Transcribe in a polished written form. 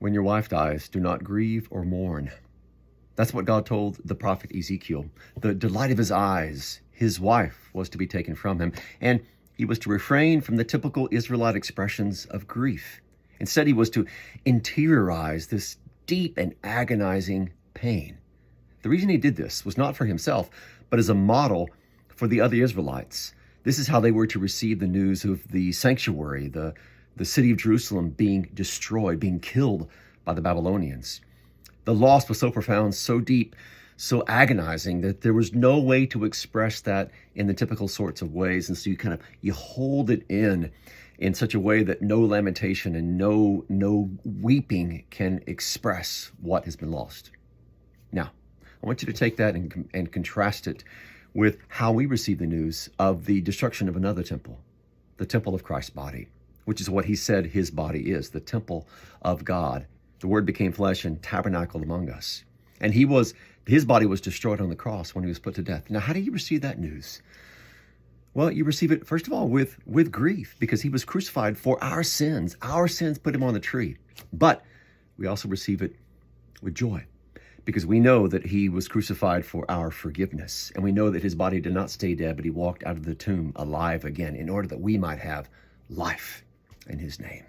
When your wife dies, do not grieve or mourn. That's what God told the prophet Ezekiel. The delight of his eyes, his wife, was to be taken from him, and he was to refrain from the typical Israelite expressions of grief. Instead, he was to interiorize this deep and agonizing pain. The reason he did this was not for himself, but as a model for the other Israelites. This is how they were to receive the news of the sanctuary, the city of Jerusalem being destroyed, being killed by the Babylonians. The loss was so profound, so deep, so agonizing that there was no way to express that in the typical sorts of ways. And so you hold it in such a way that no lamentation and no weeping can express what has been lost. Now, I want you to take that and contrast it with how we receive the news of the destruction of another temple, the temple of Christ's body, which is what he said his body is, the temple of God. The Word became flesh and tabernacled among us. And his body was destroyed on the cross when he was put to death. Now, how do you receive that news? Well, you receive it, first of all, with grief, because he was crucified for our sins. Our sins put him on the tree. But we also receive it with joy, because we know that he was crucified for our forgiveness. And we know that his body did not stay dead, but he walked out of the tomb alive again in order that we might have life in his name.